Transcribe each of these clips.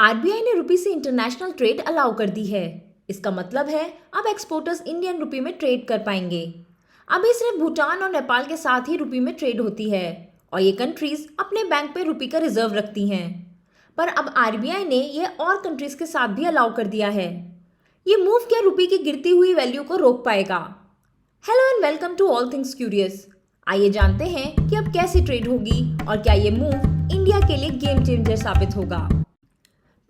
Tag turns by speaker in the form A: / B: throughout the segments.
A: RBI ने रुपी से international trade allow कर दी है। इसका मतलब है अब एक्सपोर्टर्स इंडियन रुपी में ट्रेड कर पाएंगे। अभी सिर्फ भूटान और नेपाल के साथ ही रुपी में ट्रेड होती है और ये कंट्रीज अपने बैंक पे रुपी का रिजर्व रखती हैं। पर अब आरबीआई ने यह और कंट्रीज के साथ भी अलाउ कर दिया है। ये मूव क्या रुपी की गिरती हुई वैल्यू को रोक पाएगा? Hello and welcome to all things curious. आइए जानते हैं कि अब कैसे ट्रेड होगी और क्या ये मूव इंडिया के लिए गेम चेंजर साबित होगा।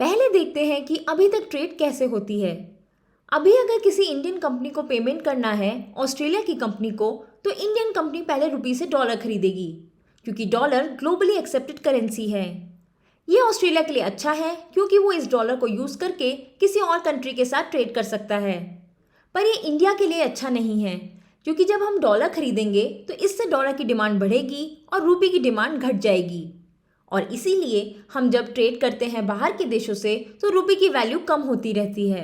A: पहले देखते हैं कि अभी तक ट्रेड कैसे होती है। अभी अगर किसी इंडियन कंपनी को पेमेंट करना है ऑस्ट्रेलिया की कंपनी को, तो इंडियन कंपनी पहले रुपी से डॉलर खरीदेगी, क्योंकि डॉलर ग्लोबली एक्सेप्टेड करेंसी है। ये ऑस्ट्रेलिया के लिए अच्छा है क्योंकि वो इस डॉलर को यूज़ करके किसी और कंट्री के साथ ट्रेड कर सकता है। पर ये इंडिया के लिए अच्छा नहीं है, क्योंकि जब हम डॉलर खरीदेंगे तो इससे डॉलर की डिमांड बढ़ेगी और रुपी की डिमांड घट जाएगी। और इसीलिए हम जब ट्रेड करते हैं बाहर के देशों से तो रुपी की वैल्यू कम होती रहती है।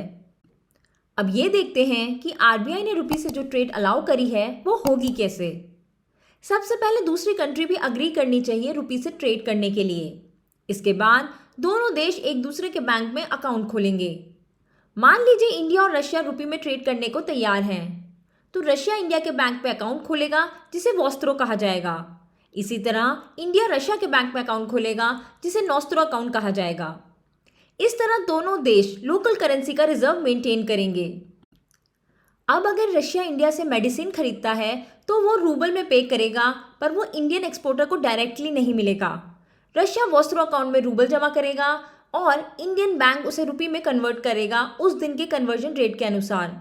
A: अब ये देखते हैं कि आरबीआई ने रुपी से जो ट्रेड अलाउ करी है वो होगी कैसे। सबसे पहले दूसरी कंट्री भी अग्री करनी चाहिए रुपी से ट्रेड करने के लिए। इसके बाद दोनों देश एक दूसरे के बैंक में अकाउंट खोलेंगे। मान लीजिए इंडिया और रशिया रुपी में ट्रेड करने को तैयार हैं, तो रशिया इंडिया के बैंक में अकाउंट खोलेगा जिसे वॉस्त्रो कहा जाएगा। इसी तरह इंडिया रशिया के बैंक में अकाउंट खोलेगा जिसे नॉस्त्रो अकाउंट कहा जाएगा। इस तरह दोनों देश लोकल करेंसी का रिजर्व मेंटेन करेंगे। अब अगर रशिया इंडिया से मेडिसिन खरीदता है तो वो रूबल में पे करेगा, पर वो इंडियन एक्सपोर्टर को डायरेक्टली नहीं मिलेगा। रशिया वॉस्त्रो अकाउंट में रूबल जमा करेगा और इंडियन बैंक उसे रुपी में कन्वर्ट करेगा उस दिन के कन्वर्जन रेट के अनुसार।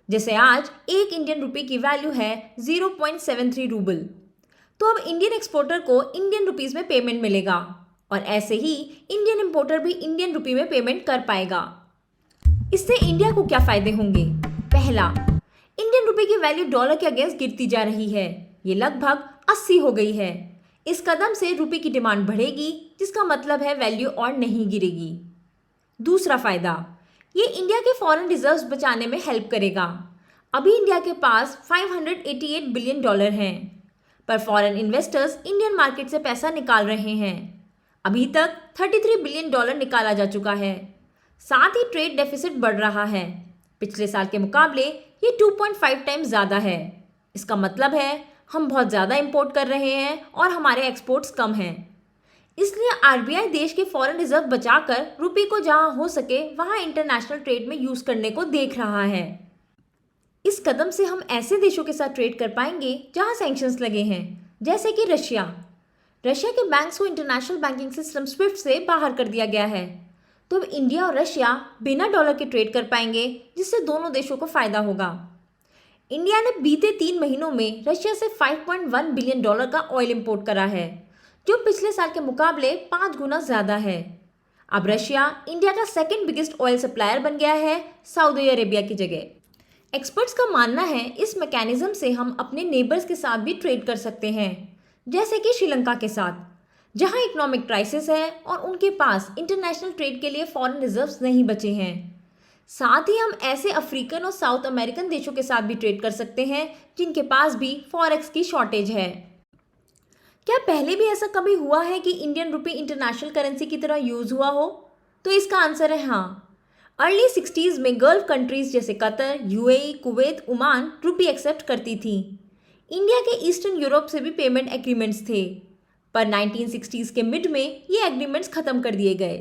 A: जैसे आज एक इंडियन रुपी की वैल्यू है 0.73 रूबल, तो अब इंडियन एक्सपोर्टर को इंडियन रुपीस में पेमेंट मिलेगा और ऐसे ही इंडियन इंपोर्टर भी इंडियन रुपी में पेमेंट कर पाएगा। इससे इंडिया को क्या फायदे होंगे? पहला, इंडियन रुपी की वैल्यू डॉलर के अगेंस्ट गिरती जा रही है। ये लगभग 80 हो गई है। इस कदम से रुपी की डिमांड बढ़ेगी, जिसका मतलब है वैल्यू और नहीं गिरेगी। दूसरा फायदा, ये इंडिया के फॉरेन रिजर्व्स बचाने में हेल्प करेगा। अभी इंडिया के पास 588 बिलियन डॉलर हैं, पर फॉरेन इन्वेस्टर्स इंडियन मार्केट से पैसा निकाल रहे हैं। अभी तक 33 बिलियन डॉलर निकाला जा चुका है। साथ ही ट्रेड डेफिसिट बढ़ रहा है। पिछले साल के मुकाबले ये 2.5 टाइम्स ज़्यादा है। इसका मतलब है हम बहुत ज़्यादा इंपोर्ट कर रहे हैं और हमारे एक्सपोर्ट्स कम हैं। इसलिए आरबीआई देश के फॉरेन रिजर्व बचाकर रुपी को जहां हो सके वहां इंटरनेशनल ट्रेड में यूज़ करने को देख रहा है। इस कदम से हम ऐसे देशों के साथ ट्रेड कर पाएंगे जहां सैंक्शंस लगे हैं, जैसे कि रशिया। रशिया के बैंक्स को इंटरनेशनल बैंकिंग सिस्टम स्विफ्ट से बाहर कर दिया गया है, तो अब इंडिया और रशिया बिना डॉलर के ट्रेड कर पाएंगे, जिससे दोनों देशों को फायदा होगा। इंडिया ने बीते 3 महीनों में रशिया से 5.1 बिलियन डॉलर का ऑयल इंपोर्ट करा है, जो पिछले साल के मुकाबले 5 गुना ज़्यादा है। अब रशिया इंडिया का सेकेंड बिगेस्ट ऑयल सप्लायर बन गया है, सऊदी अरेबिया की जगह। एक्सपर्ट्स का मानना है इस मैकेनिज्म से हम अपने नेबर्स के साथ भी ट्रेड कर सकते हैं, जैसे कि श्रीलंका के साथ, जहां इकोनॉमिक क्राइसिस है और उनके पास इंटरनेशनल ट्रेड के लिए फॉरेन रिजर्व्स नहीं बचे हैं। साथ ही हम ऐसे अफ्रीकन और साउथ अमेरिकन देशों के साथ भी ट्रेड कर सकते हैं जिनके पास भी फॉरेक्स की शॉर्टेज है। क्या पहले भी ऐसा कभी हुआ है कि इंडियन रुपी इंटरनेशनल करेंसी की तरह यूज़ हुआ हो? तो इसका आंसर है हाँ। अर्ली 60s में गल्फ कंट्रीज जैसे कतर, यूएई, कुवैत, ओमान रुपी एक्सेप्ट करती थी। इंडिया के ईस्टर्न यूरोप से भी पेमेंट एग्रीमेंट्स थे, पर 1960s के मिड में ये एग्रीमेंट्स खत्म कर दिए गए।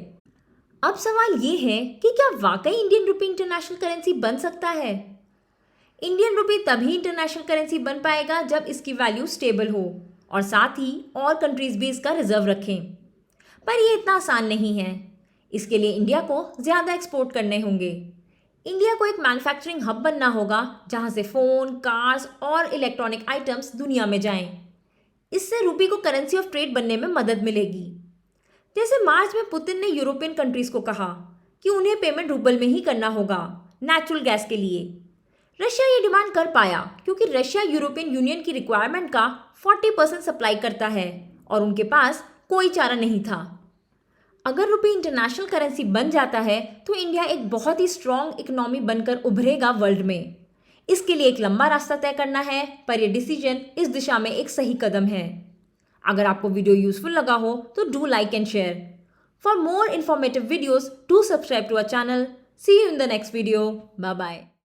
A: अब सवाल ये है कि क्या वाकई इंडियन रुपी इंटरनेशनल करेंसी बन सकता है? इंडियन रुपी तभी इंटरनेशनल करेंसी बन पाएगा जब इसकी वैल्यू स्टेबल हो और साथ ही और कंट्रीज भी इसका रिजर्व रखें। पर यह इतना आसान नहीं है। इसके लिए इंडिया को ज़्यादा एक्सपोर्ट करने होंगे। इंडिया को एक मैन्युफैक्चरिंग हब बनना होगा जहां से फ़ोन, कार्स और इलेक्ट्रॉनिक आइटम्स दुनिया में जाएं। इससे रुपी को करेंसी ऑफ ट्रेड बनने में मदद मिलेगी। जैसे मार्च में पुतिन ने यूरोपियन कंट्रीज़ को कहा कि उन्हें पेमेंट रूबल में ही करना होगा नेचुरल गैस के लिए। रशिया ये डिमांड कर पाया क्योंकि रशिया यूरोपियन यूनियन की रिक्वायरमेंट का 40% सप्लाई करता है और उनके पास कोई चारा नहीं था। अगर रुपी इंटरनेशनल करेंसी बन जाता है तो इंडिया एक बहुत ही स्ट्रॉन्ग इकोनॉमी बनकर उभरेगा वर्ल्ड में। इसके लिए एक लंबा रास्ता तय करना है, पर यह डिसीजन इस दिशा में एक सही कदम है। अगर आपको वीडियो यूजफुल लगा हो तो do like and share. For more informative videos, do subscribe to our channel. See you in the next video. Bye bye.